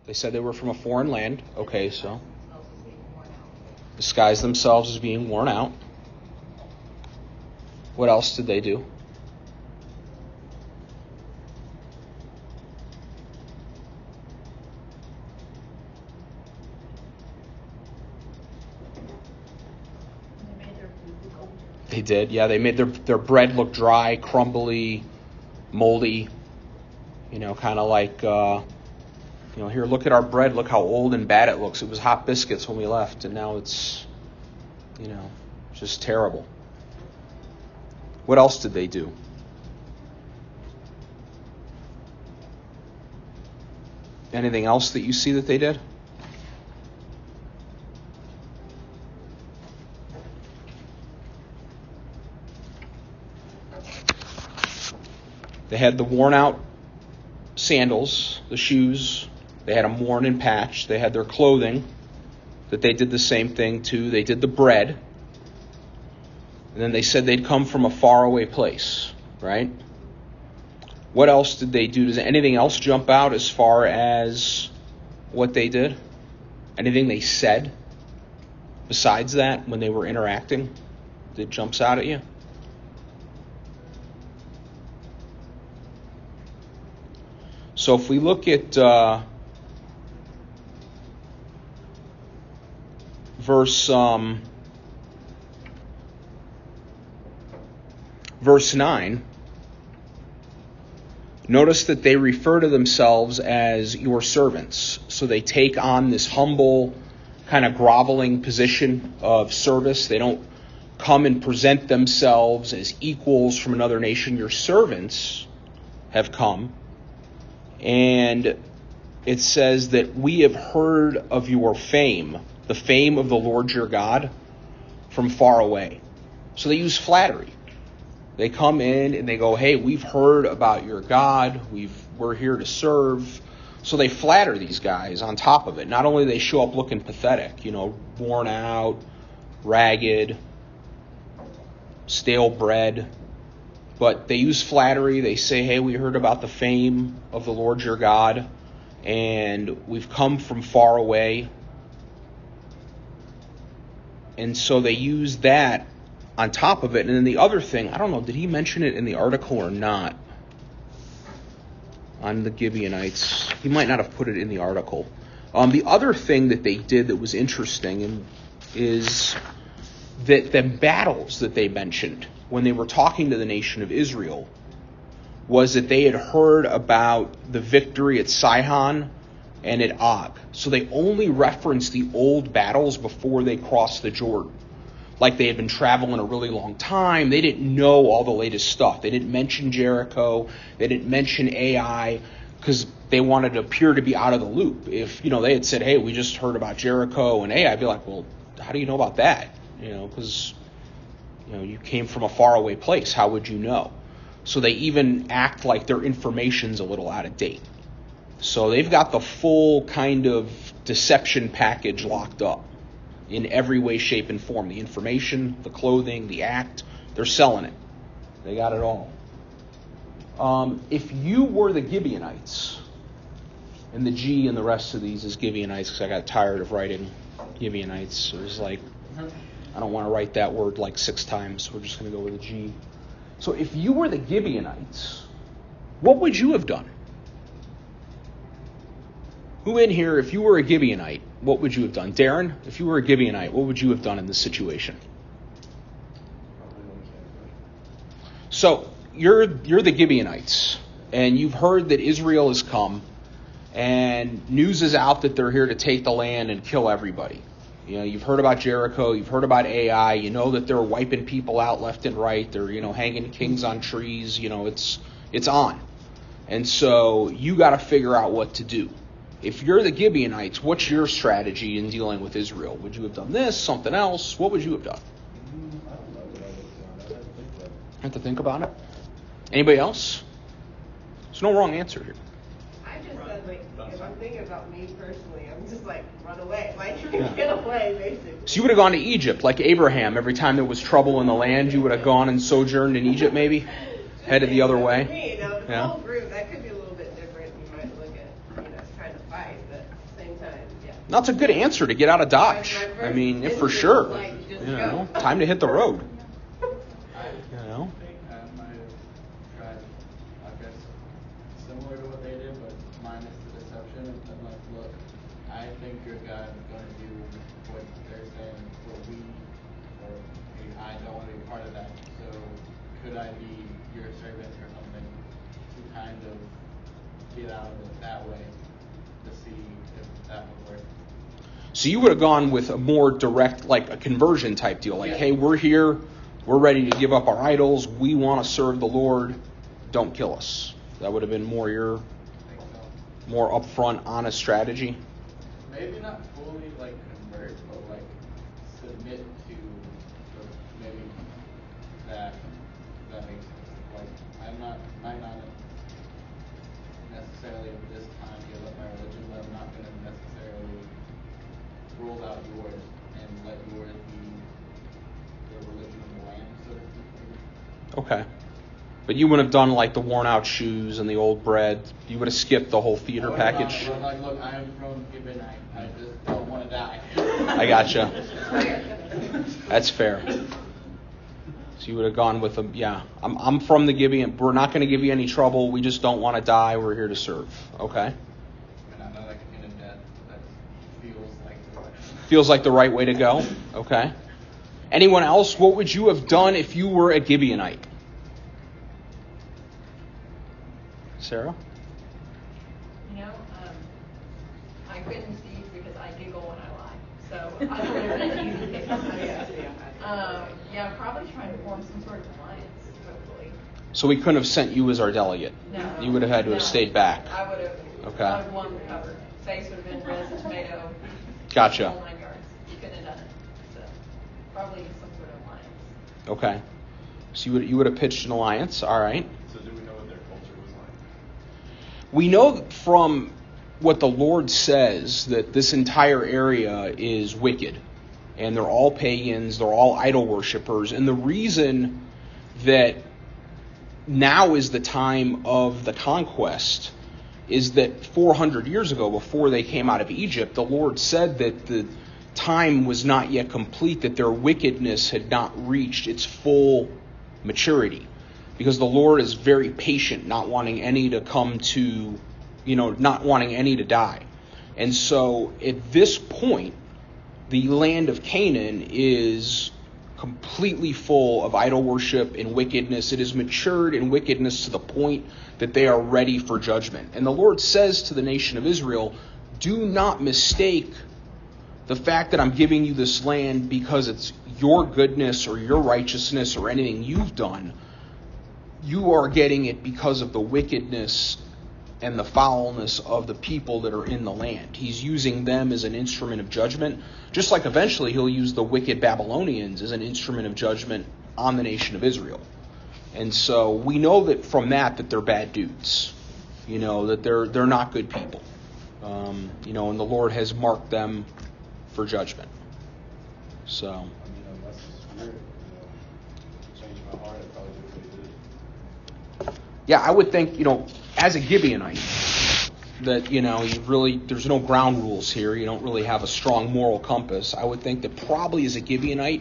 They said they were from a foreign land. Okay, so disguised themselves as being worn out. What else did they do? They did, yeah. They made their bread look dry, crumbly, moldy. Kind of like, here, look at our bread. Look how old and bad it looks. It was hot biscuits when we left, and now it's, just terrible. What else did they do? Anything else that you see that they did? They had the worn out sandals, the shoes. They had them worn and patched. They had their clothing that they did the same thing to. They did the bread. And then they said they'd come from a faraway place, right? What else did they do? Does anything else jump out as far as what they did? Anything they said besides that when they were interacting that jumps out at you? So if we look at verse 9, notice that they refer to themselves as your servants. So they take on this humble, kind of groveling position of service. They don't come and present themselves as equals from another nation. Your servants have come. And it says that we have heard of your fame, the fame of the Lord your God, from far away. So they use flattery. They come in and they go, hey, we've heard about your God. We're here to serve. So they flatter these guys on top of it. Not only do they show up looking pathetic, worn out, ragged, stale bread, but they use flattery. They say, hey, we heard about the fame of the Lord your God, and we've come from far away. And so they use that on top of it. And then the other thing, I don't know, did he mention it in the article or not? On the Gibeonites. He might not have put it in the article. The other thing that they did that was interesting is that the battles that they mentioned when they were talking to the nation of Israel was that they had heard about the victory at Sihon and at Og. So they only referenced the old battles before they crossed the Jordan. Like they had been traveling a really long time. They didn't know all the latest stuff. They didn't mention Jericho. They didn't mention Ai because they wanted to appear to be out of the loop. If, they had said, hey, we just heard about Jericho and Ai, I'd be like, well, how do you know about that? Because you came from a faraway place. How would you know? So they even act like their information's a little out of date. So they've got the full kind of deception package locked up in every way, shape, and form. The information, the clothing, the act, they're selling it. They got it all. If you were the Gibeonites, and the G and the rest of these is Gibeonites because I got tired of writing Gibeonites. So it was like, I don't want to write that word like 6 times. We're just going to go with a G. So if you were the Gibeonites, what would you have done? Who in here, if you were a Gibeonite, what would you have done? Darren, if you were a Gibeonite, what would you have done in this situation? So you're the Gibeonites, and you've heard that Israel has come, and news is out that they're here to take the land and kill everybody. You've heard about Jericho, you've heard about Ai, you know that they're wiping people out left and right, they're, hanging kings on trees, it's on. And so you got to figure out what to do. If you're the Gibeonites, what's your strategy in dealing with Israel? Would you have done this, something else? What would you have done? Have to think about it. Anybody else? There's no wrong answer here. I just said, if I'm thinking about me personally, I'm just run away. Get away, basically. So you would have gone to Egypt, like Abraham. Every time there was trouble in the land, you would have gone and sojourned in Egypt, maybe? Headed the other way? The whole group, that could be a little bit different. You might look at, trying to fight, but That's a good answer to get out of Dodge. I mean, for sure. Like, just Time to hit the road. I You know? think I might have tried, I guess, similar to what they did, but minus the deception. I'm like, look, I think your God is going to do what they're saying, what we, or I don't want to be part of that. So could I be your servant or something to kind of get out of it that way to see if that would work? So you would have gone with a more direct, like a conversion type deal. Like, hey, we're here. We're ready to give up our idols. We want to serve the Lord. Don't kill us. That would have been more your, I think so. more upfront, honest strategy. Maybe not fully like convert, but like submit to maybe that makes sense. Like might not necessarily at this time give up my religion, but I'm not gonna necessarily rule out yours and let yours be the religion of the land, so to speak. Okay. But you wouldn't have done like the worn out shoes and the old bread. You would have skipped the whole theater package. Like, look, I am from Gibeonite. I just don't want to die. I gotcha. That's fair. So you would have gone with them. Yeah, I'm from the Gibeon. We're not going to give you any trouble. We just don't want to die. We're here to serve. Okay. And I know that can end in death. That Feels like the right way to go. Okay. Anyone else? What would you have done if you were a Gibeonite? Sarah? I couldn't see because I giggle when I lie. So I would have been easy pick. Probably trying to form some sort of alliance, hopefully. So we couldn't have sent you as our delegate. No. You would have had to have stayed back. I would have. Okay. I would have won the cover. Face would have been red as a tomato. Gotcha. Whole 9 yards. You couldn't have done it. So probably some sort of alliance. Okay. So you would have pitched an alliance. All right. So do we know what their culture was like? We know from what the Lord says that this entire area is wicked. And they're all pagans. They're all idol worshipers. And the reason that now is the time of the conquest is that 400 years ago, before they came out of Egypt, the Lord said that the time was not yet complete, that their wickedness had not reached its full maturity. Because the Lord is very patient, not wanting any to come to, not wanting any to die. And so at this point, the land of Canaan is completely full of idol worship and wickedness. It is matured in wickedness to the point that they are ready for judgment. And the Lord says to the nation of Israel, do not mistake the fact that I'm giving you this land because it's your goodness or your righteousness or anything you've done. You are getting it because of the wickedness and the foulness of the people that are in the land. He's using them as an instrument of judgment, just like eventually he'll use the wicked Babylonians as an instrument of judgment on the nation of Israel. And so we know that from that they're bad dudes, that they're not good people, and the Lord has marked them for judgment. So. I mean, unless it's weird, change my heart, I'd probably do what he did. Yeah, I would think, as a Gibeonite, that, there's no ground rules here. You don't really have a strong moral compass. I would think that probably as a Gibeonite,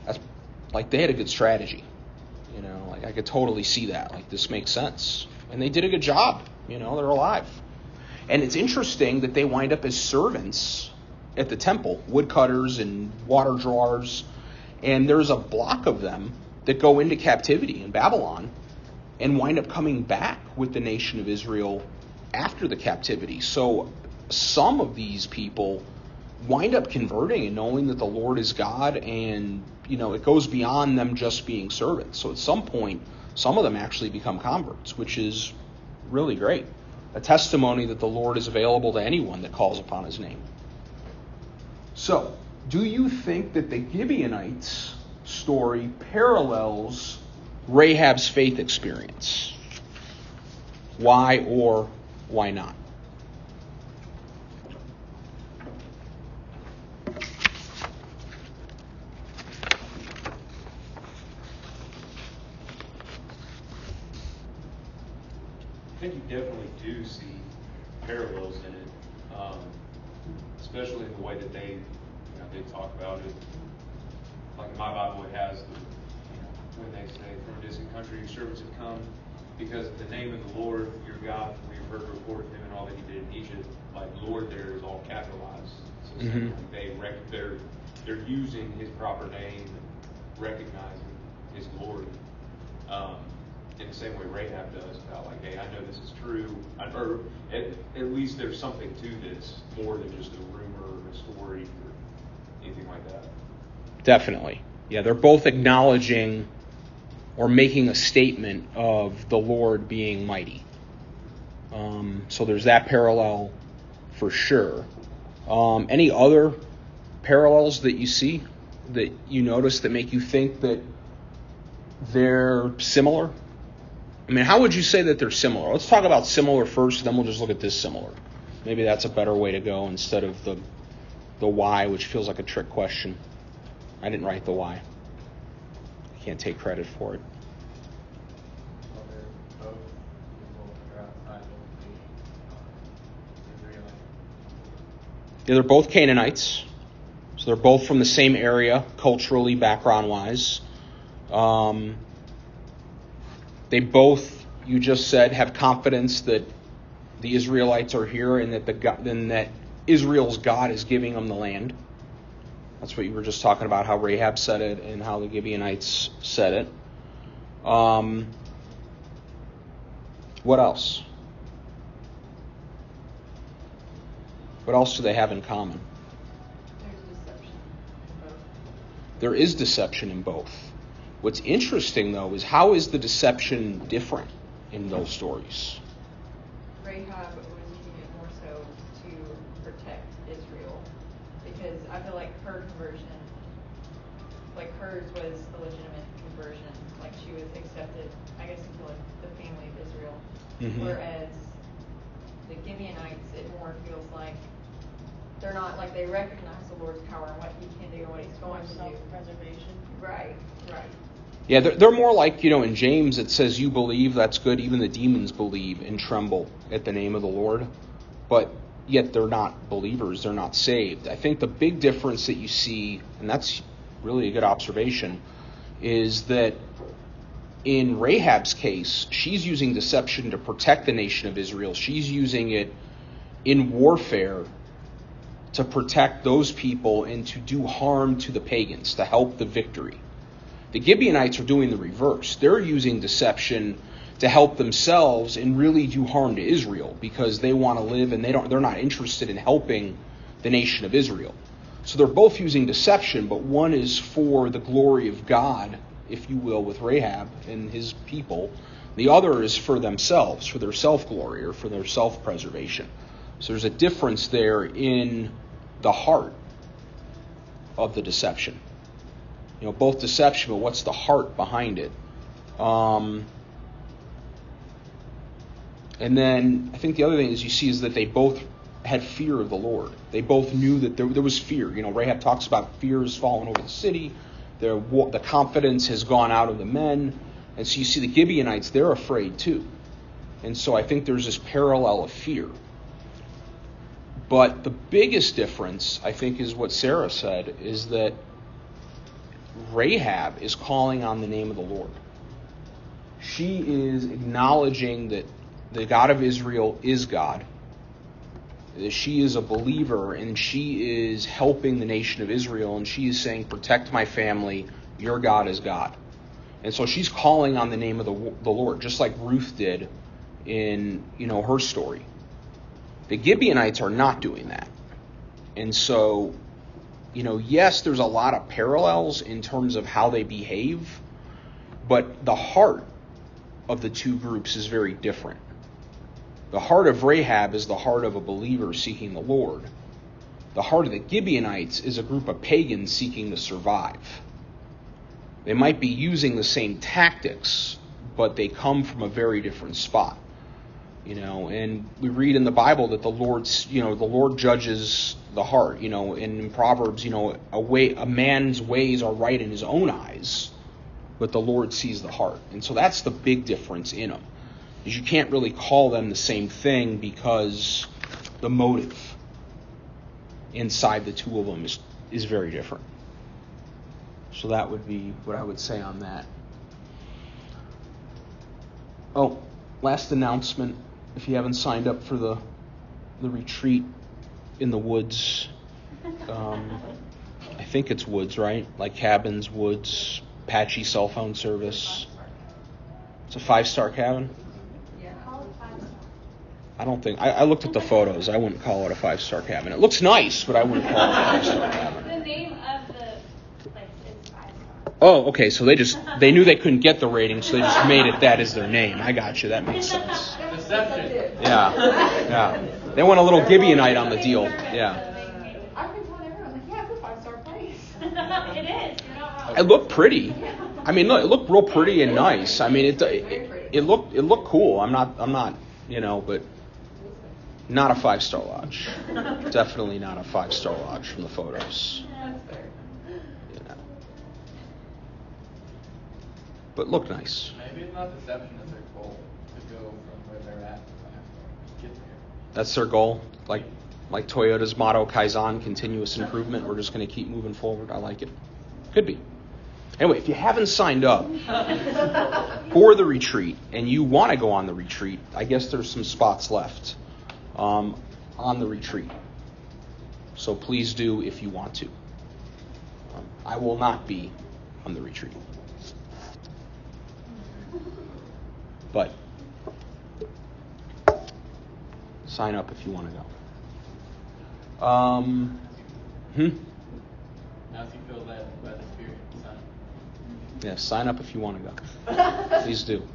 that's like they had a good strategy. I could totally see that. Like, this makes sense. And they did a good job. They're alive. And it's interesting that they wind up as servants at the temple, woodcutters and water drawers. And there's a block of them that go into captivity in Babylon and wind up coming back with the nation of Israel after the captivity. So some of these people wind up converting and knowing that the Lord is God, and it goes beyond them just being servants. So at some point, some of them actually become converts, which is really great. A testimony that the Lord is available to anyone that calls upon his name. So, do you think that the Gibeonites story parallels Rahab's faith experience? Why or why not? I think you definitely do see parallels in it, especially in the way that they talk about it. Like in my Bible, it has when they say, "From a distant country, your servants have come, because of the name of the Lord your God, we have heard the report of him and all that he did in Egypt." Like Lord there is all capitalized. So they're using his proper name, recognizing his glory. In the same way Rahab does, about like, hey, I know this is true, or at least there's something to this, more than just a rumor or a story or anything like that. Definitely. Yeah, they're both acknowledging or making a statement of the Lord being mighty. So there's that parallel for sure. Any other parallels that you see, that you notice, that make you think that they're similar? I mean, how would you say that they're similar? Let's talk about similar first, then we'll just look at this similar. Maybe that's a better way to go instead of the why, which feels like a trick question. I didn't write the why. I can't take credit for it. Well, they're both outside of the Israelites. Yeah, they're both Canaanites. So they're both from the same area, culturally, background-wise. They both, you just said, have confidence that the Israelites are here and that Israel's God is giving them the land. That's what you were just talking about, how Rahab said it and how the Gibeonites said it. What else? What else do they have in common? There's deception in both. There is deception in both. What's interesting, though, is how is the deception different in those stories? Rahab was using it more so to protect Israel, because I feel like her conversion, like hers was a legitimate conversion, like she was accepted, I guess, into like the family of Israel. Mm-hmm. Whereas the Gibeonites, it more feels like they're not, like they recognize the Lord's power and what he can do and what he's going to do. Self-preservation. Right. Yeah, they're more like, in James it says, you believe, that's good. Even the demons believe and tremble at the name of the Lord. But yet they're not believers. They're not saved. I think the big difference that you see, and that's really a good observation, is that in Rahab's case, she's using deception to protect the nation of Israel. She's using it in warfare to protect those people and to do harm to the pagans, to help the victory. The Gibeonites are doing the reverse. They're using deception to help themselves and really do harm to Israel because they want to live and they're not interested in helping the nation of Israel. So they're both using deception, but one is for the glory of God, if you will, with Rahab and his people. The other is for themselves, for their self-glory or for their self-preservation. So there's a difference there in the heart of the deception. Both deception, but what's the heart behind it? And then I think the other thing is you see is that they both had fear of the Lord. They both knew that there was fear. Rahab talks about fear has fallen over the city. The confidence has gone out of the men. And so you see the Gibeonites, they're afraid too. And so I think there's this parallel of fear. But the biggest difference, I think, is what Sarah said, is that Rahab is calling on the name of the Lord. She is acknowledging that the God of Israel is God. That she is a believer and she is helping the nation of Israel, and she is saying, protect my family, your God is God. And so she's calling on the name of the Lord, just like Ruth did in her story. The Gibeonites are not doing that. And so, yes, there's a lot of parallels in terms of how they behave, but the heart of the two groups is very different. The heart of Rahab is the heart of a believer seeking the Lord. The heart of the Gibeonites is a group of pagans seeking to survive. They might be using the same tactics, but they come from a very different spot. And we read in the Bible that the Lord judges the heart. And in Proverbs, a man's ways are right in his own eyes, but the Lord sees the heart. And so that's the big difference in them. Is you can't really call them the same thing because the motive. inside the two of them is very different. So that would be what I would say on that. Oh, last announcement. If you haven't signed up for the retreat in the woods, I think it's woods, right? Like cabins, woods, patchy cell phone service. It's a 5-star cabin? Yeah. Call it 5-star. I don't think... I looked at the photos. I wouldn't call it a 5-star cabin. It looks nice, but I wouldn't call it a 5-star cabin. The name of the place is 5-star. Oh, okay. So they knew they couldn't get the rating, so they just made it that as their name. I got you. That makes sense. Deception. Yeah. They went a little Gibeonite on the deal. Yeah. I've been telling everyone, like, yeah, it's a 5-star place. It is. You're not wrong. It looked pretty. I mean, look, it looked real pretty and nice. I mean, it looked cool. I'm not, but not a 5-star lodge. Definitely not a 5-star lodge from the photos. That's fair. But looked nice. Maybe it's not deception, it's their goal to go from where they're at to 5-star. Get there. That's their goal. Like Toyota's motto, Kaizen, continuous improvement. We're just going to keep moving forward. I like it. Could be. Anyway, if you haven't signed up for the retreat and you want to go on the retreat, I guess there's some spots left on the retreat. So please do if you want to. I will not be on the retreat. But sign up if you want to go. Now if you feel that by the Spirit, son. Yeah, sign up if you want to go. Please do.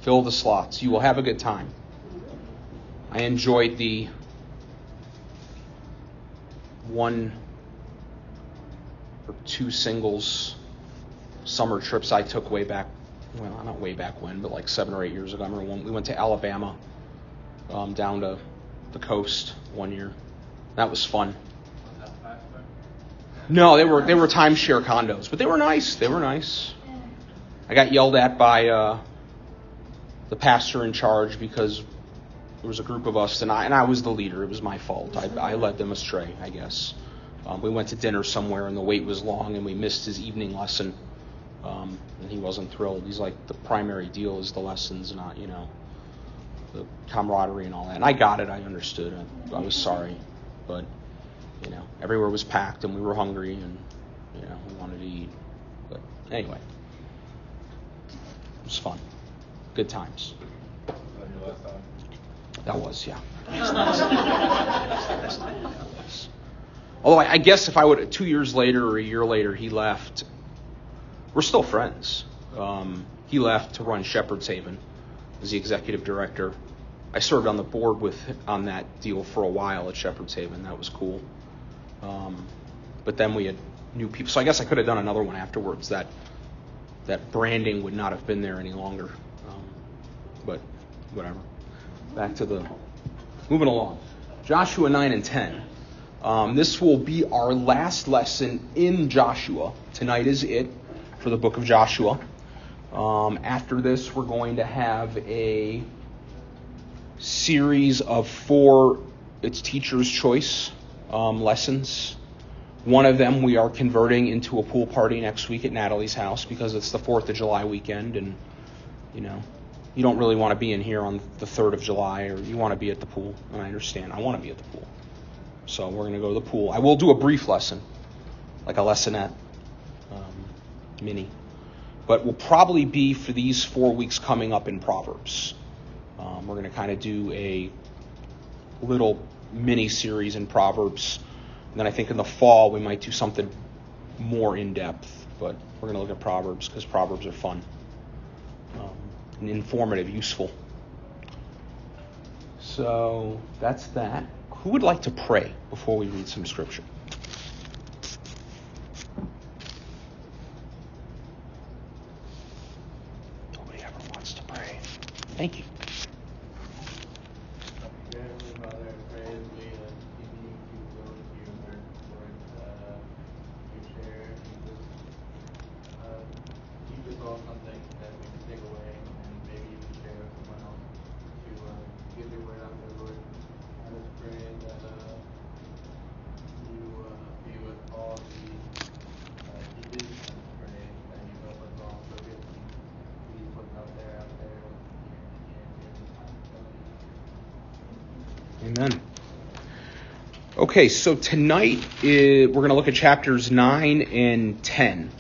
Fill the slots. You will have a good time. I enjoyed the 1 or 2 singles summer trips I took way back. Well, not way back when, but like 7 or 8 years ago. I remember we went to Alabama, down to the coast one year. That was fun. Was that 5-star? No, they were timeshare condos, but they were nice. They were nice. I got yelled at by the pastor in charge because there was a group of us, and I was the leader. It was my fault. I led them astray, I guess. We went to dinner somewhere, and the wait was long, and we missed his evening lesson. And he wasn't thrilled. He's like, the primary deal is the lessons, not, the camaraderie and all that. And I got it. I understood. I was sorry. But, everywhere was packed and we were hungry and, we wanted to eat. But anyway, it was fun. Good times. Was that your last time? That was, yeah. Although I guess if I would, 2 years later or a year later, he left. We're still friends. He left to run Shepherd's Haven as the executive director. I served on the board on that deal for a while at Shepherd's Haven. That was cool. But then we had new people. So I guess I could have done another one afterwards. That branding would not have been there any longer. But whatever. Back to moving along. Joshua 9 and 10. This will be our last lesson in Joshua. Tonight is it for the book of Joshua. After this, we're going to have a series of 4, it's teacher's choice lessons. One of them we are converting into a pool party next week at Natalie's house because it's the 4th of July weekend, and you don't really want to be in here on the 3rd of July, or you want to be at the pool, and I understand. I want to be at the pool. So we're going to go to the pool. I will do a brief lesson, like a lessonette, mini. But we'll probably be, for these 4 weeks coming up, in Proverbs. We're going to kind of do a little mini series in Proverbs. And then I think in the fall we might do something more in depth. But we're going to look at Proverbs because Proverbs are fun and informative, useful. So that's that. Who would like to pray before we read some scripture? Nobody ever wants to pray. Thank you. Dear Heavenly Father, I pray as we continue to go into your word, Lord, you share, teach us all something that we can take away and maybe even share with someone else to get your word out there, Lord. I just pray that Amen. Okay, so tonight we're going to look at chapters 9 and 10.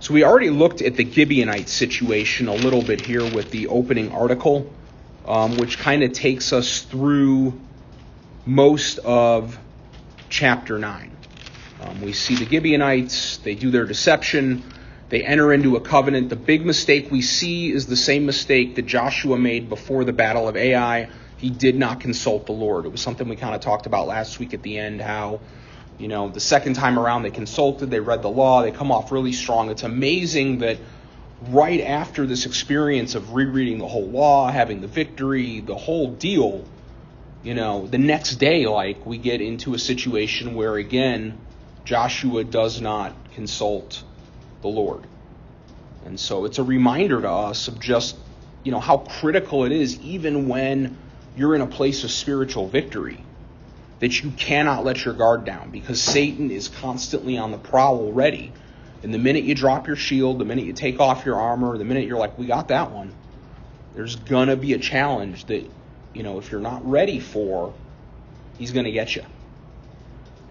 So we already looked at the Gibeonite situation a little bit here with the opening article, which kind of takes us through most of chapter 9. We see the Gibeonites, they do their deception, they enter into a covenant. The big mistake we see is the same mistake that Joshua made before the Battle of Ai. He did not consult the Lord. It was something we kind of talked about last week at the end, how, the second time around they consulted, they read the law, they come off really strong. It's amazing that right after this experience of rereading the whole law, having the victory, the whole deal, the next day, we get into a situation where, again, Joshua does not consult the Lord. And so it's a reminder to us of just, how critical it is, even when you're in a place of spiritual victory, that you cannot let your guard down, because Satan is constantly on the prowl ready. And the minute you drop your shield, the minute you take off your armor, the minute you're like, we got that one, there's going to be a challenge that, if you're not ready for, he's going to get you.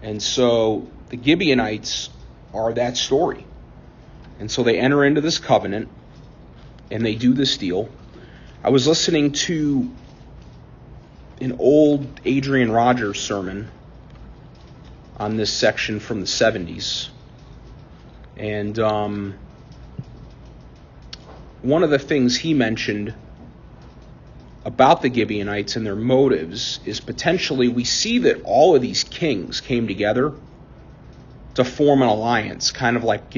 And so the Gibeonites are that story. And so they enter into this covenant and they do this deal. I was listening to an old Adrian Rogers sermon on this section from the 70s. And one of the things he mentioned about the Gibeonites and their motives is potentially we see that all of these kings came together to form an alliance, kind of like,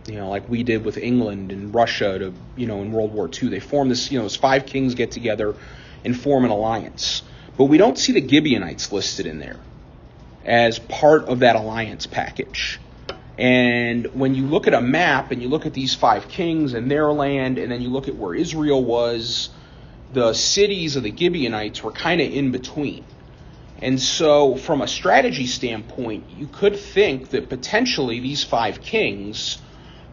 like we did with England and Russia to, in World War II. They form this, as 5 kings get together and form an alliance. But we don't see the Gibeonites listed in there as part of that alliance package. And when you look at a map and you look at these 5 kings and their land, and then you look at where Israel was, the cities of the Gibeonites were kind of in between. And so from a strategy standpoint, you could think that potentially these 5 kings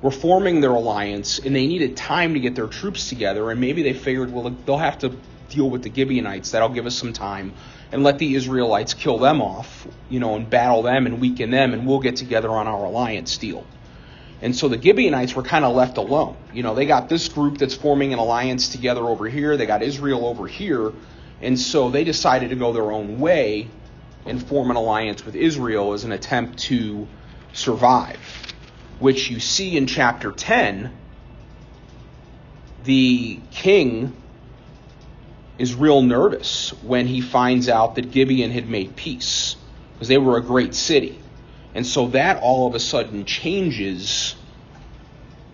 were forming their alliance and they needed time to get their troops together, and maybe they figured, well, they'll have to deal with the Gibeonites. That'll give us some time, and let the Israelites kill them off, and battle them and weaken them, and we'll get together on our alliance deal. And so the Gibeonites were kind of left alone. They got this group that's forming an alliance together over here. They got Israel over here. And so they decided to go their own way and form an alliance with Israel as an attempt to survive, which you see in chapter 10. The king is real nervous when he finds out that Gibeon had made peace, because they were a great city. And so that all of a sudden changes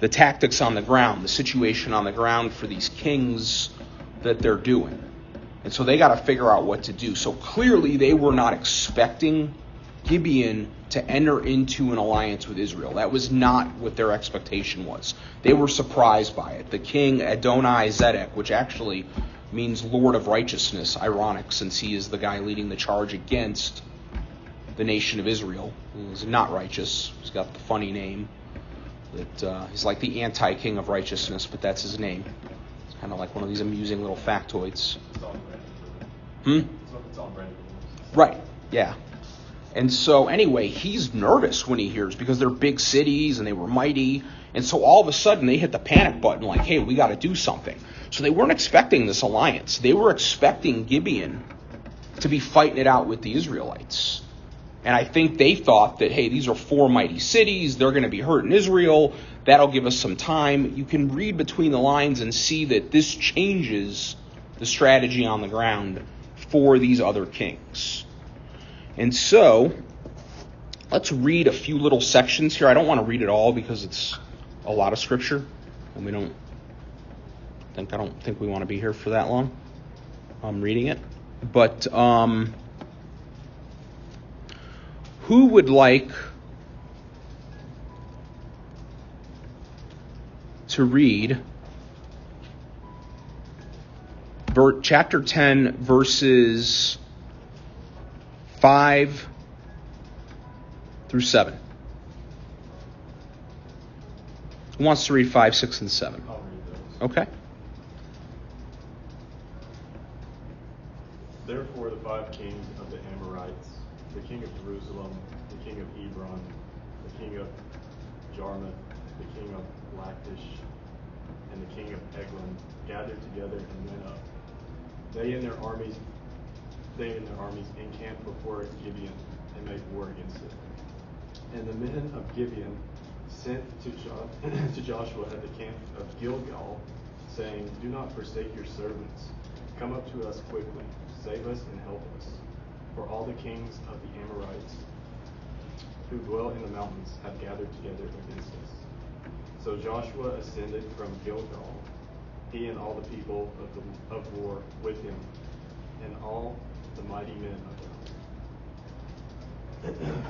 the tactics on the ground, the situation on the ground for these kings that they're doing. And so they got to figure out what to do. So clearly they were not expecting Gibeon to enter into an alliance with Israel. That was not what their expectation was. They were surprised by it. The king Adoni-Zedek, which actually means Lord of Righteousness, ironic since he is the guy leading the charge against the nation of Israel. He's not righteous. He's got the funny name that he's like the anti-king of righteousness, but that's his name. It's kind of like one of these amusing little factoids. It's all branded. Right, yeah. And so anyway, he's nervous when he hears, because they're big cities and they were mighty. And so all of a sudden they hit the panic button like, hey, we got to do something. So they weren't expecting this alliance. They were expecting Gibeon to be fighting it out with the Israelites. And I think they thought that, hey, these are 4 mighty cities. They're going to be hurting Israel. That'll give us some time. You can read between the lines and see that this changes the strategy on the ground for these other kings. And so let's read a few little sections here. I don't want to read it all because it's a lot of scripture, and I don't think we want to be here for that long. I'm reading it. But who would like to read chapter 10, verses 5 through 7? Who wants to read 5, 6, and 7? I'll read those. Okay. Therefore the 5 kings of the Amorites, the king of Jerusalem, the king of Hebron, the king of Jarmuth, the king of Lachish, and the king of Eglon gathered together and went up. They and their armies encamped before Gibeon and made war against it. And the men of Gibeon sent to Joshua at the camp of Gilgal, saying, Do not forsake your servants. Come up to us quickly. Save us and help us. For all the kings of the Amorites who dwell in the mountains have gathered together against us. So Joshua ascended from Gilgal, he and all the people of war with him, and all the mighty men of them.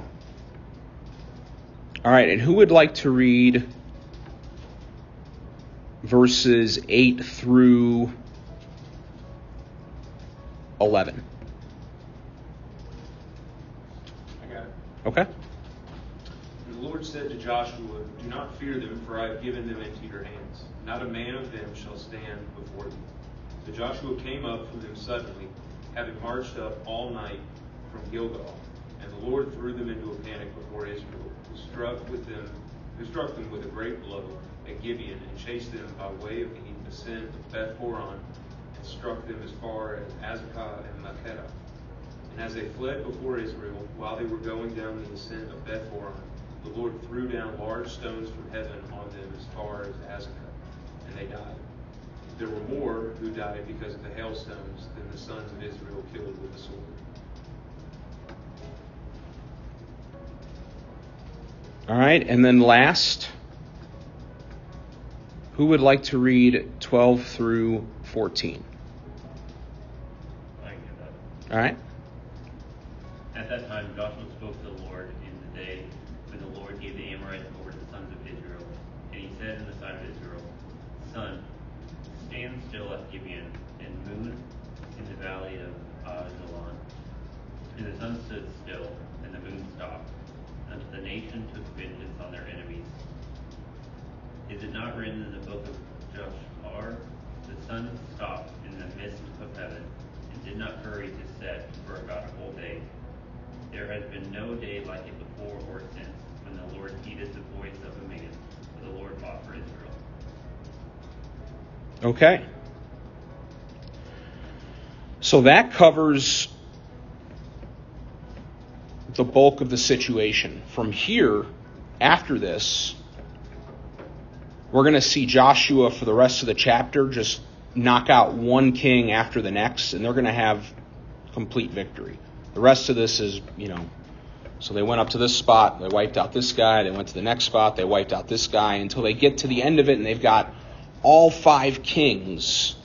All right, and who would like to read verses 8 through 11? I got it. Okay. And the Lord said to Joshua, Do not fear them, for I have given them into your hands. Not a man of them shall stand before thee. But Joshua came up from them suddenly, having marched up all night from Gilgal. And the Lord threw them into a panic before Israel, who struck them with a great blow at Gibeon, and chased them by way of the ascent of Beth-horon, and struck them as far as Azekah and Makkedah. And as they fled before Israel, while they were going down the ascent of Beth-horon, the Lord threw down large stones from heaven on them as far as Azekah, and they died. There were more who died because of the hailstones than the sons of Israel killed with the sword. All right, and then last, who would like to read 12 through 14? I can get that. All right. At that time, Joshua spoke to the Lord in the day when the Lord gave the Amorites over to the sons of Israel. And he said in the sight of Israel, Sun, stand still at Gibeon, and moon in the valley of Ajalon. And the sun stood still, and the moon stopped, until the nation took vengeance on their enemies. Is it not written in the book of Joshua? The sun stopped in the midst of heaven, and did not hurry to set for about a whole day. There has been no day like it before or since, when the Lord heeded the voice of a man, for the Lord fought for Israel. Okay. So that covers the bulk of the situation. From here, after this, we're going to see Joshua for the rest of the chapter just knock out one king after the next, and they're going to have complete victory. The rest of this is, so they went up to this spot, they wiped out this guy, they went to the next spot, they wiped out this guy, until they get to the end of it, and they've got all 5 kings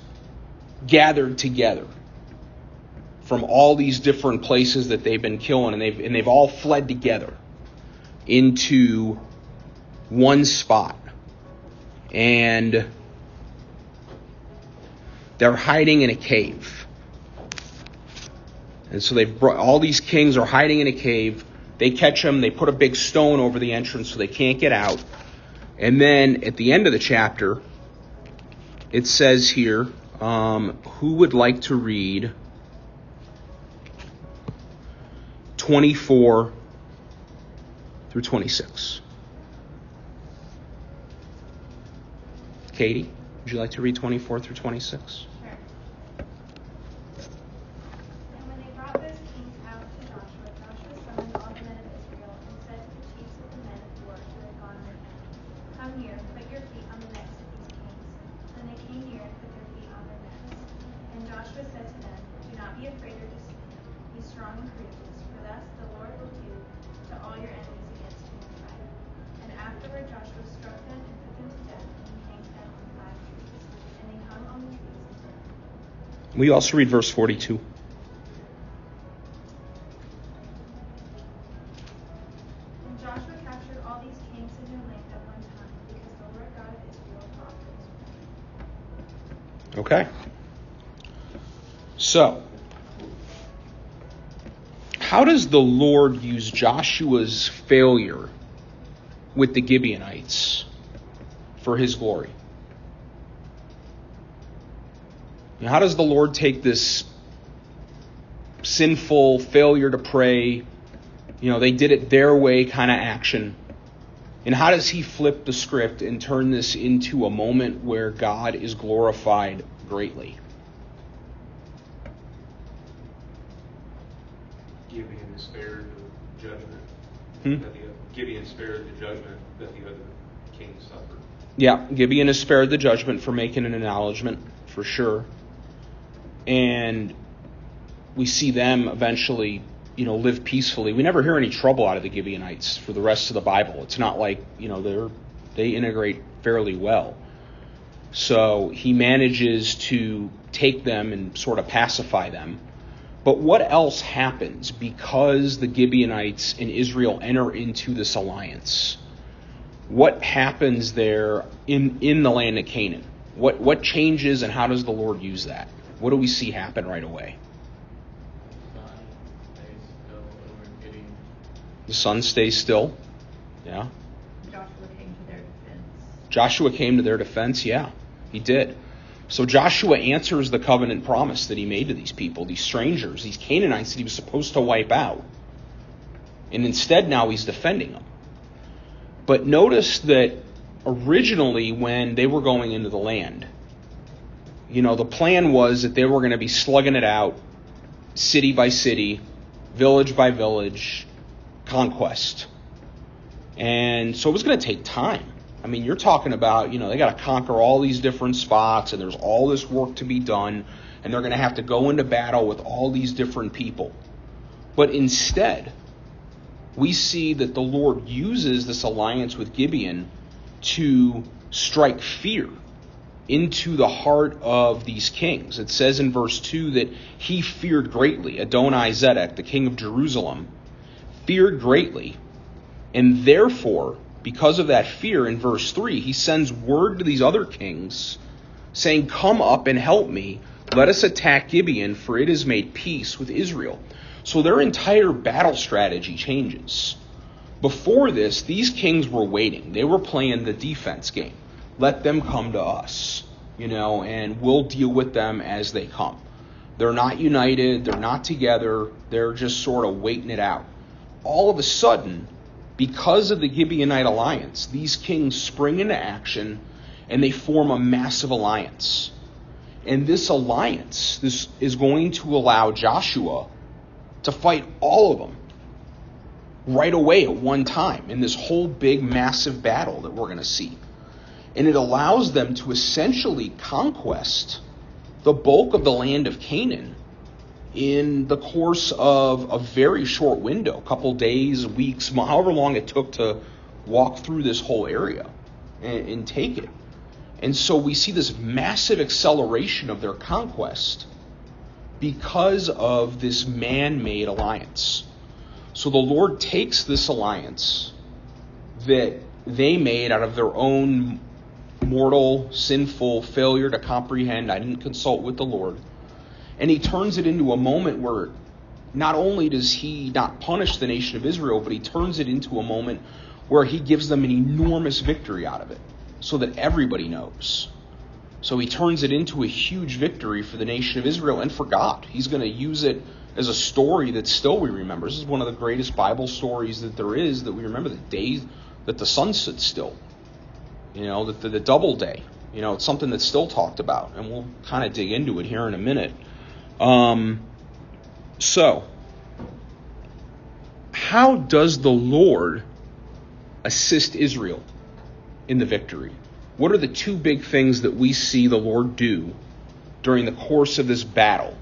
gathered together from all these different places that they've been killing, and they've all fled together into one spot. And they're hiding in a cave. And so they've brought, all these kings are hiding in a cave. They catch them, they put a big stone over the entrance so they can't get out. And then at the end of the chapter, it says here, who would like to read 24 through 26? Katie, would you like to read 24 through 26? Sure. And when they brought those kings out to Joshua, Joshua summoned all the men of Israel and said to the chiefs of the men of war who had gone with him, Come near, put your feet on the necks of these kings. And they came near and put their feet on their necks. And Joshua said to them, Do not be afraid or dismayed. Be strong and courageous, for thus the Lord will do to all your enemies against you in fight. And afterward Joshua struck them and put them to death, and hanged them on 5 trees. And they hung on the trees until morning. We also read verse 42. And Joshua captured all these kings in their land at one time, because the Lord God of Israel fought for Israel. Okay. So, how does the Lord use Joshua's failure with the Gibeonites for his glory? How does the Lord take this sinful, failure to pray, they did it their way kind of action. And how does he flip the script and turn this into a moment where God is glorified greatly? Gibeon spared the judgment. Hmm? Gibeon spared the judgment that the other kings suffered. Yeah, Gibeon is spared the judgment for making an acknowledgement, for sure. And we see them eventually, live peacefully. We never hear any trouble out of the Gibeonites for the rest of the Bible. It's not like, they integrate fairly well. So he manages to take them and sort of pacify them. But what else happens because the Gibeonites and Israel enter into this alliance? What happens there in the land of Canaan? What changes and how does the Lord use that? What do we see happen right away? The sun stays still. Yeah. Joshua came to their defense. Joshua came to their defense. Yeah, he did. So Joshua answers the covenant promise that he made to these people, these strangers, these Canaanites that he was supposed to wipe out. And instead now he's defending them. But notice that originally when they were going into the land, the plan was that they were going to be slugging it out, city by city, village by village, conquest. And so it was going to take time. I mean, you're talking about, they got to conquer all these different spots, and there's all this work to be done, and they're going to have to go into battle with all these different people. But instead, we see that the Lord uses this alliance with Gibeon to strike fear into the heart of these kings. It says in verse 2 that he feared greatly. Adoni-Zedek, the king of Jerusalem, feared greatly, and therefore, because of that fear, in verse 3, he sends word to these other kings saying, "Come up and help me. Let us attack Gibeon, for it has made peace with Israel." So their entire battle strategy changes. Before this, these kings were waiting. They were playing the defense game. Let them come to us, and we'll deal with them as they come. They're not united. They're not together. They're just sort of waiting it out. All of a sudden, because of the Gibeonite alliance, these kings spring into action and they form a massive alliance. And this alliance, this is going to allow Joshua to fight all of them right away at one time in this whole big, massive battle that we're going to see. And it allows them to essentially conquest the bulk of the land of Canaan in the course of a very short window, a couple days, weeks, however long it took to walk through this whole area and take it. And so we see this massive acceleration of their conquest because of this man-made alliance. So the Lord takes this alliance that they made out of their own mortal, sinful failure to comprehend. I didn't consult with the Lord. And he turns it into a moment where not only does he not punish the nation of Israel, but he turns it into a moment where he gives them an enormous victory out of it so that everybody knows. So he turns it into a huge victory for the nation of Israel and for God. He's going to use it as a story that still we remember. This is one of the greatest Bible stories that there is, that we remember the day that the sun stood still. The double day. It's something that's still talked about, and we'll kind of dig into it here in a minute. So, how does the Lord assist Israel in the victory? What are the two big things that we see the Lord do during the course of this battle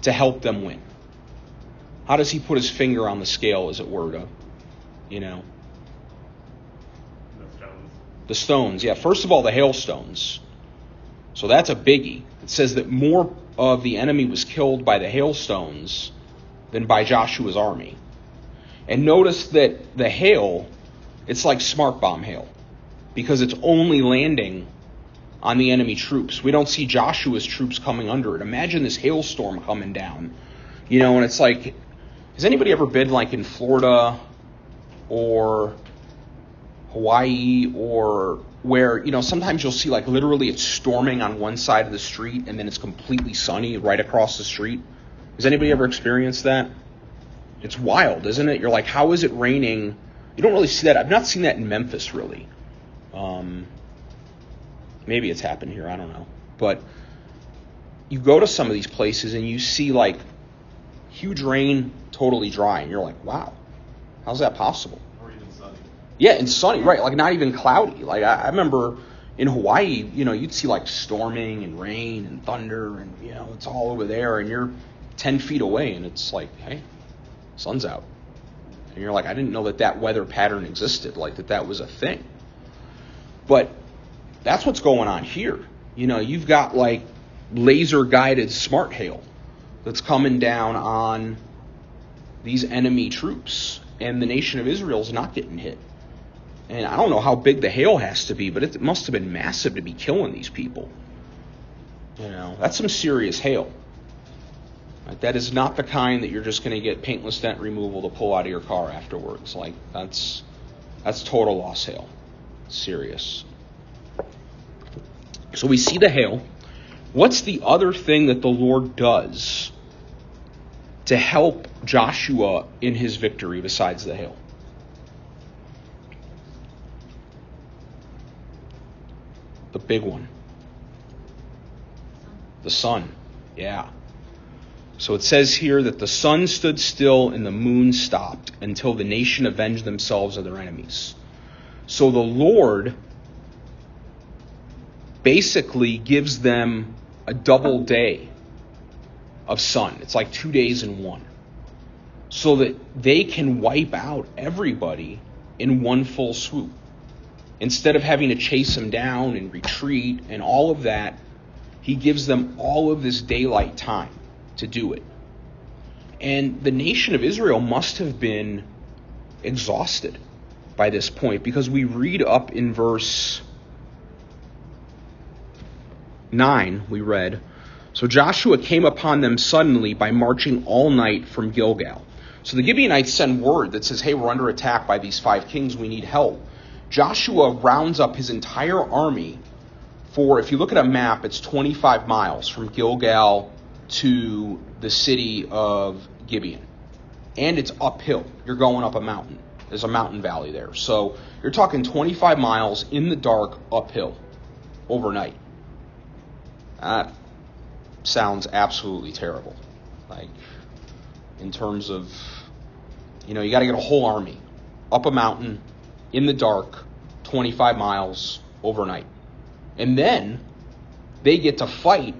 to help them win? How does he put his finger on the scale, as it were, to, The stones, yeah. First of all, the hailstones. So that's a biggie. It says that more of the enemy was killed by the hailstones than by Joshua's army. And notice that the hail, it's like smart bomb hail, because it's only landing on the enemy troops. We don't see Joshua's troops coming under it. Imagine this hailstorm coming down, and it's like, has anybody ever been like in Florida or Hawaii, or where, sometimes you'll see like literally it's storming on one side of the street and then it's completely sunny right across the street? Has anybody ever experienced that? It's wild, isn't it? You're like, how is it raining? You don't really see that. I've not seen that in Memphis, really. Maybe it's happened here. I don't know. But you go to some of these places and you see like huge rain, totally dry, and you're like, wow, how's that possible? Or even sunny. Yeah, and sunny, right? Like not even cloudy. Like I remember in Hawaii, you'd see like storming and rain and thunder, and it's all over there, and you're 10 feet away, and it's like, hey, sun's out, and you're like, I didn't know that weather pattern existed, like that was a thing. But that's what's going on here. You've got like laser guided smart hail that's coming down on these enemy troops, and the nation of Israel is not getting hit. And I don't know how big the hail has to be, but it must have been massive to be killing these people. That's some serious hail. Like, that is not the kind that you're just going to get paintless dent removal to pull out of your car afterwards. Like that's total loss hail. Serious. So we see the hail. What's the other thing that the Lord does to help Joshua in his victory besides the hail? The big one. The sun. Yeah. So it says here that the sun stood still and the moon stopped until the nation avenged themselves of their enemies. So the Lord basically gives them a double day of sun. It's like 2 days in one. So that they can wipe out everybody in one full swoop. Instead of having to chase them down and retreat and all of that, he gives them all of this daylight time to do it. And the nation of Israel must have been exhausted by this point, because we read up in verse 9, we read, so Joshua came upon them suddenly by marching all night from Gilgal. So the Gibeonites send word that says, hey, we're under attack by these 5 kings, we need help. Joshua rounds up his entire army for, if you look at a map, it's 25 miles from Gilgal to the city of Gibeon. And it's uphill. You're going up a mountain. There's a mountain valley there. So you're talking 25 miles in the dark uphill overnight. That sounds absolutely terrible. Like, in terms of, you got to get a whole army up a mountain in the dark, 25 miles overnight. And then they get to fight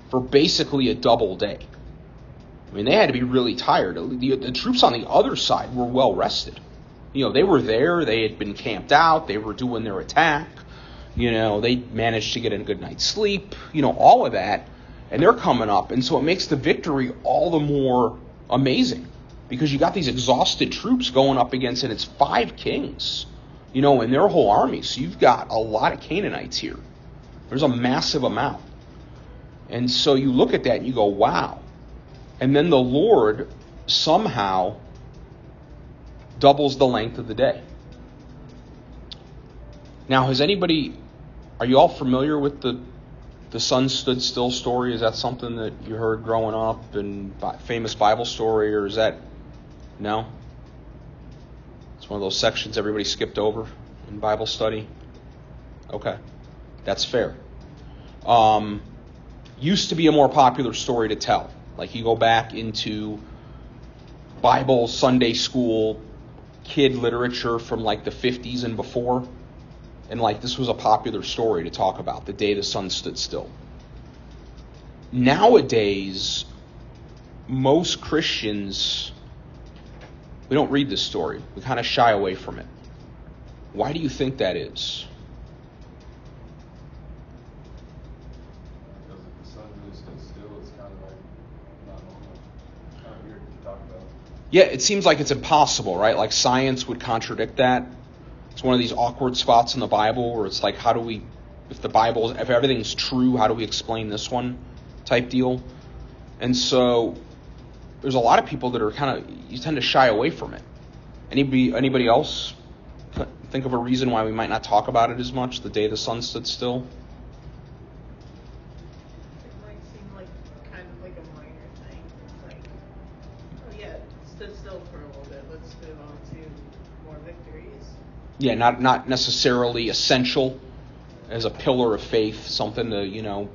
for basically a double day. I mean, they had to be really tired. The troops on the other side were well rested. They were there. They had been camped out. They were doing their attack. They managed to get a good night's sleep. All of that. And they're coming up. And so it makes the victory all the more amazing, because you got these exhausted troops going up against, and it's 5 kings, and their whole army. So you've got a lot of Canaanites here. There's a massive amount. And so you look at that and you go, wow. And then the Lord somehow doubles the length of the day. Now, are you all familiar with the sun stood still story? Is that something that you heard growing up, and famous Bible story, or is that, no? It's one of those sections everybody skipped over in Bible study? Okay, that's fair. Used to be a more popular story to tell. Like, you go back into Bible, Sunday school, kid literature from like the 50s and before, and like this was a popular story to talk about, the day the sun stood still. Nowadays, most Christians, we don't read this story. We kind of shy away from it. Why do you think that is? Because if the sun really stood still, it's kind of like not normal. It's kind of weird to talk about. Yeah, it seems like it's impossible, right? Like science would contradict that. It's one of these awkward spots in the Bible where it's like, if everything's true, how do we explain this one type deal? And so there's a lot of people that are you tend to shy away from it. Anybody else think of a reason why we might not talk about it as much, the day the sun stood still? It might seem like kind of like a minor thing. Like, stood still for a little bit. Let's move on to more victories. Yeah, not necessarily essential as a pillar of faith, something to,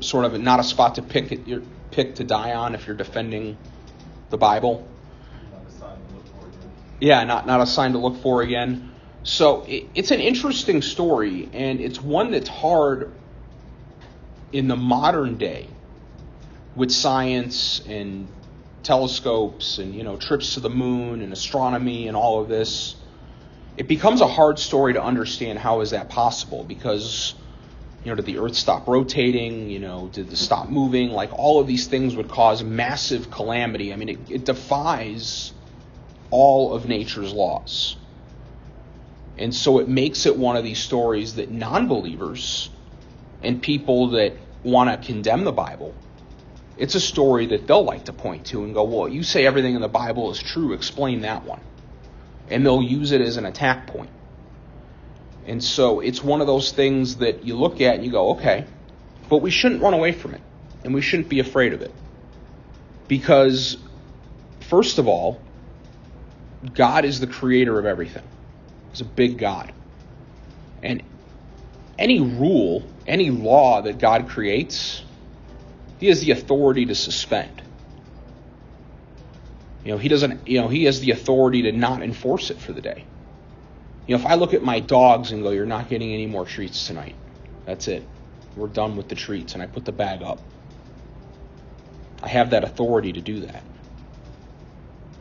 sort of not a spot to pick to die on if you're defending the Bible. Not a sign to look for again. Yeah, not a sign to look for again. So it's an interesting story, and it's one that's hard in the modern day with science and telescopes and, trips to the moon and astronomy and all of this. It becomes a hard story to understand. How is that possible? Because, did the earth stop rotating? Did it stop moving? Like, all of these things would cause massive calamity. I mean, it defies all of nature's laws. And so it makes it one of these stories that non-believers and people that want to condemn the Bible, it's a story that they'll like to point to and go, well, you say everything in the Bible is true, explain that one. And they'll use it as an attack point. And so it's one of those things that you look at and you go, okay, but we shouldn't run away from it. And we shouldn't be afraid of it. Because, first of all, God is the creator of everything. He's a big God. And any rule, any law that God creates, He has the authority to suspend. He has the authority to not enforce it for the day. If I look at my dogs and go, you're not getting any more treats tonight. That's it. We're done with the treats. And I put the bag up. I have that authority to do that.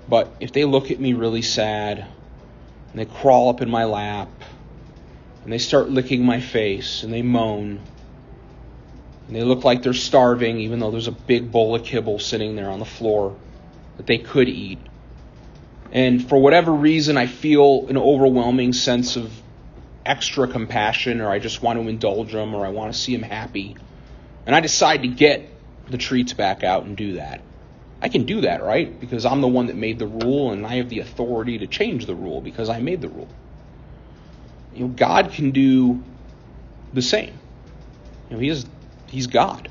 But if they look at me really sad, and they crawl up in my lap, and they start licking my face, and they moan, and they look like they're starving, even though there's a big bowl of kibble sitting there on the floor that they could eat. And for whatever reason, I feel an overwhelming sense of extra compassion, or I just want to indulge them, or I want to see them happy. And I decide to get the treats back out and do that. I can do that, right? Because I'm the one that made the rule, and I have the authority to change the rule because I made the rule. God can do the same. He's God.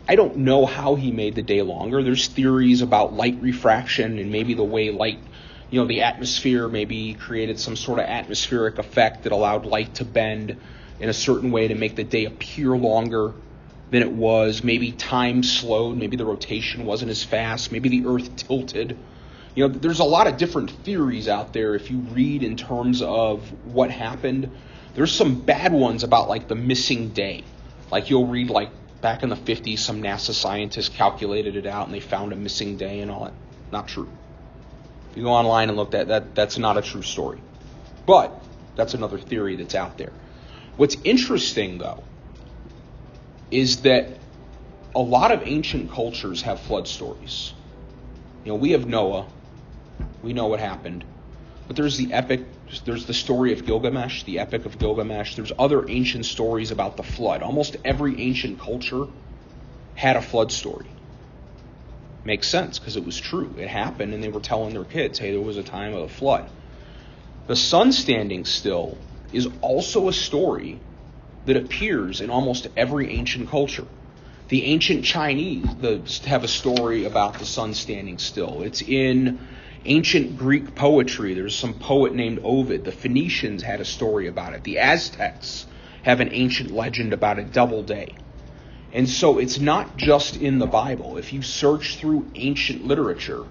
I don't know how He made the day longer. There's theories about light refraction and maybe the way light, the atmosphere maybe created some sort of atmospheric effect that allowed light to bend in a certain way to make the day appear longer than it was. Maybe time slowed. Maybe the rotation wasn't as fast. Maybe the earth tilted. There's a lot of different theories out there if you read in terms of what happened. There's some bad ones about like the missing day. Like you'll read like back in the 50s, some NASA scientists calculated it out and they found a missing day and all that. Not true. If you go online and look at that, that's not a true story. But that's another theory that's out there. What's interesting, though, is that a lot of ancient cultures have flood stories. We have Noah. We know what happened. But there's the story of Gilgamesh, the Epic of Gilgamesh. There's other ancient stories about the flood. Almost every ancient culture had a flood story. Makes sense because it was true. It happened and they were telling their kids, hey, there was a time of a flood. The sun standing still is also a story that appears in almost every ancient culture. The ancient Chinese have a story about the sun standing still. It's in ancient Greek poetry. There's some poet named Ovid. The Phoenicians had a story about it. The Aztecs have an ancient legend about a double day. And so it's not just in the Bible. If you search through ancient literature,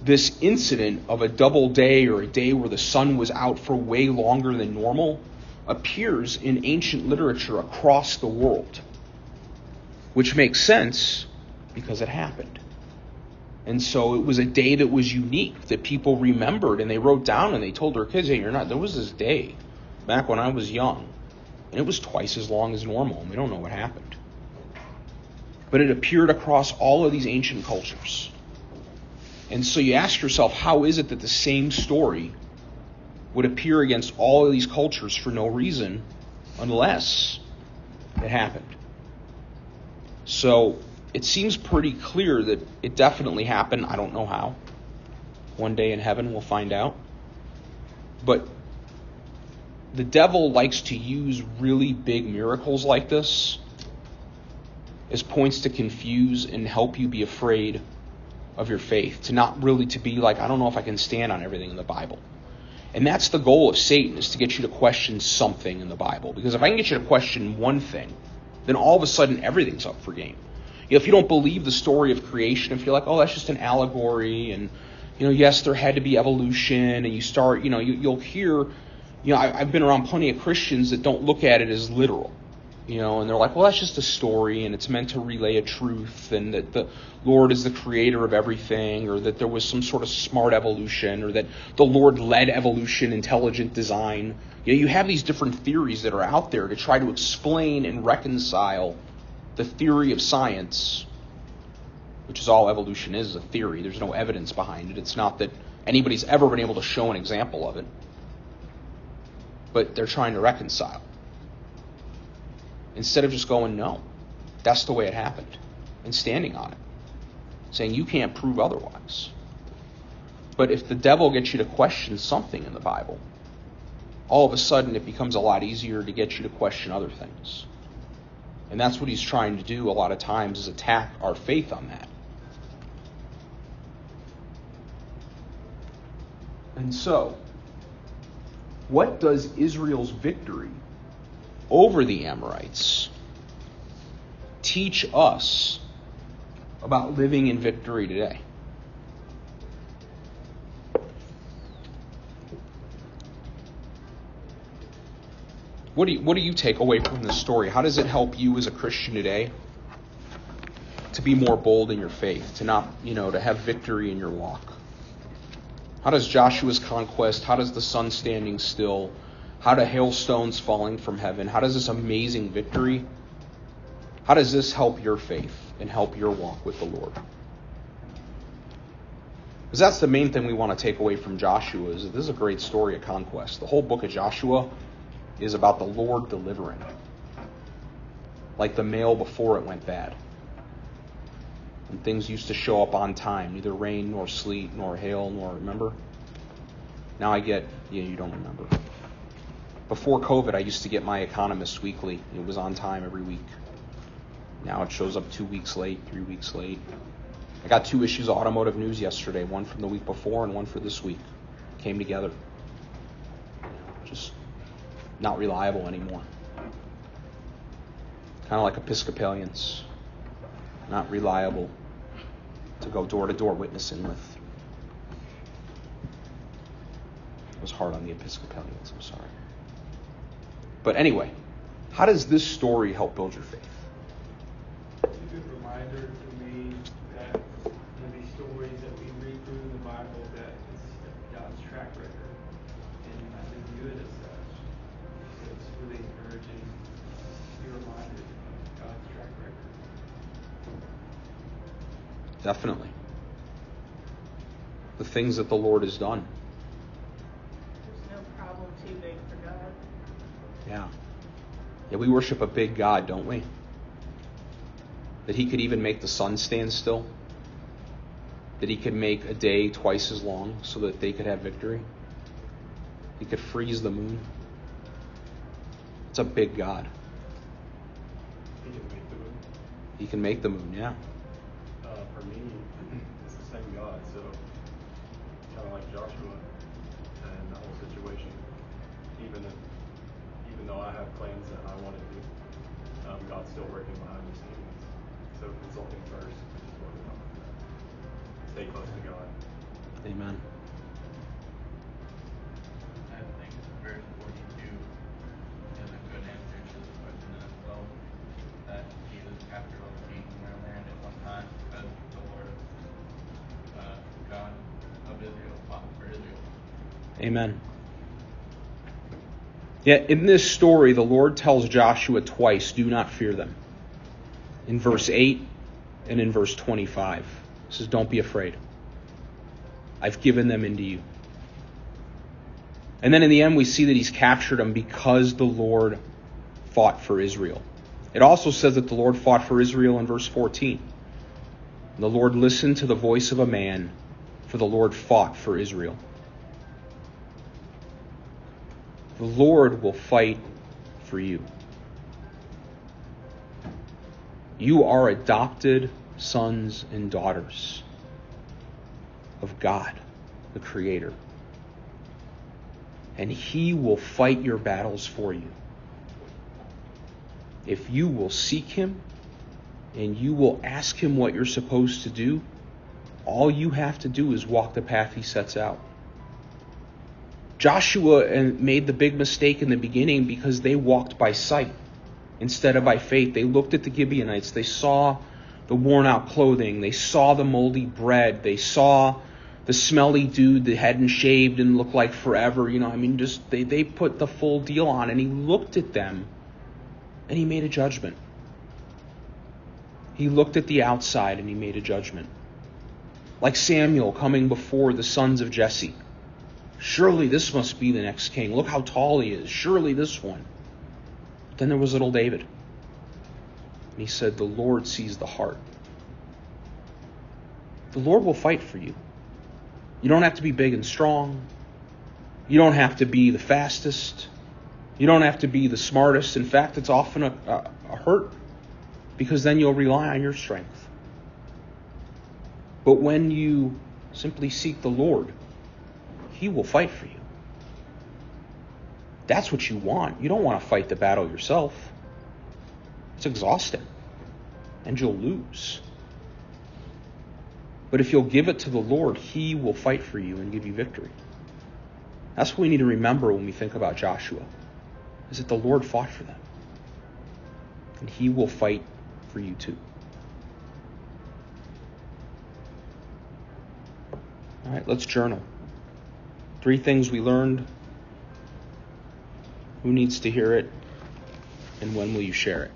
this incident of a double day or a day where the sun was out for way longer than normal appears in ancient literature across the world. Which makes sense because it happened. And so it was a day that was unique, that people remembered, and they wrote down and they told their kids, hey, there was this day back when I was young, and it was twice as long as normal, and we don't know what happened. But it appeared across all of these ancient cultures. And so you ask yourself, how is it that the same story would appear against all of these cultures for no reason unless it happened? So it seems pretty clear that it definitely happened. I don't know how. One day in heaven we'll find out. But the devil likes to use really big miracles like this as points to confuse and help you be afraid of your faith, to be like, I don't know if I can stand on everything in the Bible. And that's the goal of Satan, is to get you to question something in the Bible. Because if I can get you to question one thing, then all of a sudden everything's up for game. If you don't believe the story of creation, if you're like, oh, that's just an allegory, and yes, there had to be evolution, and you start, you'll hear, I've been around plenty of Christians that don't look at it as literal. And they're like, well, that's just a story, and it's meant to relay a truth, and that the Lord is the creator of everything, or that there was some sort of smart evolution, or that the Lord led evolution, intelligent design. You have these different theories that are out there to try to explain and reconcile the theory of science, which is all evolution is, a theory. There's no evidence behind it. It's not that anybody's ever been able to show an example of it. But they're trying to reconcile. Instead of just going, no, that's the way it happened, and standing on it, saying you can't prove otherwise. But if the devil gets you to question something in the Bible, all of a sudden it becomes a lot easier to get you to question other things. And that's what he's trying to do a lot of times, is attack our faith on that. And so, what does Israel's victory over the Amorites teach us about living in victory today? What do you take away from this story? How does it help you as a Christian today to be more bold in your faith, to not, to have victory in your walk? How does Joshua's conquest, how does the sun standing still, how do hailstones falling from heaven, how does this amazing victory, how does this help your faith and help your walk with the Lord? Because that's the main thing we want to take away from Joshua, is that this is a great story of conquest. The whole book of Joshua is about the Lord delivering. Like the mail before it went bad. And things used to show up on time. Neither rain, nor sleet, nor hail, remember? Now I get, you don't remember. Before COVID, I used to get my Economist weekly. It was on time every week. Now it shows up 2 weeks late, 3 weeks late. I got 2 issues of automotive news yesterday, one from the week before and one for this week. Came together. Just not reliable anymore. Kind of like Episcopalians. Not reliable to go door to door witnessing with. It was hard on the Episcopalians, I'm sorry. But anyway, how does this story help build your faith? It's a good reminder to me that these stories that we read through in the Bible, that it's God's track record, and I think view it as such. So it's really encouraging to be reminded of God's track record. Definitely. The things that the Lord has done. There's no problem too big for God. Yeah. Yeah, we worship a big God, don't we? That he could even make the sun stand still. That he could make a day twice as long so that they could have victory. He could freeze the moon. It's a big God. He can make the moon. He can make the moon, yeah. For me, it's the same God. So, kind of like Joshua and the whole situation. Even though I have plans that I want to do, God's still working behind the scenes. So consulting first is what we're talking about. Stay close to God. Amen. I think verse 42 is a good answer to the question as well. That Jesus captured all the kings in their land at one time because the Lord, God of Israel, fought for Israel. Amen. Yet in this story, the Lord tells Joshua twice, do not fear them. In verse 8 and in verse 25. He says, don't be afraid. I've given them into you. And then in the end, we see that he's captured them because the Lord fought for Israel. It also says that the Lord fought for Israel in verse 14. The Lord listened to the voice of a man, for the Lord fought for Israel. The Lord will fight for you. You are adopted sons and daughters. of God, the Creator. And He will fight your battles for you. If you will seek Him and you will ask Him what you're supposed to do, all you have to do is walk the path He sets out. Joshua made the big mistake in the beginning because they walked by sight instead of by faith. They looked at the Gibeonites. They saw the worn out clothing. They saw the moldy bread. They saw the smelly dude that hadn't shaved and looked like forever. They put the full deal on. And he looked at them and he made a judgment. He looked at the outside and he made a judgment. Like Samuel coming before the sons of Jesse. Surely this must be the next king. Look how tall he is. Surely this one. Then there was little David. And he said, the Lord sees the heart. The Lord will fight for you. You don't have to be big and strong. You don't have to be the fastest. You don't have to be the smartest. In fact, it's often a hurt, because then you'll rely on your strength. But when you simply seek the Lord, He will fight for you. That's what you want. You don't want to fight the battle yourself. It's exhausting. And you'll lose. But if you'll give it to the Lord, He will fight for you and give you victory. That's what we need to remember when we think about Joshua, is that the Lord fought for them. And He will fight for you too. All right, let's journal. 3 things we learned. Who needs to hear it? And when will you share it?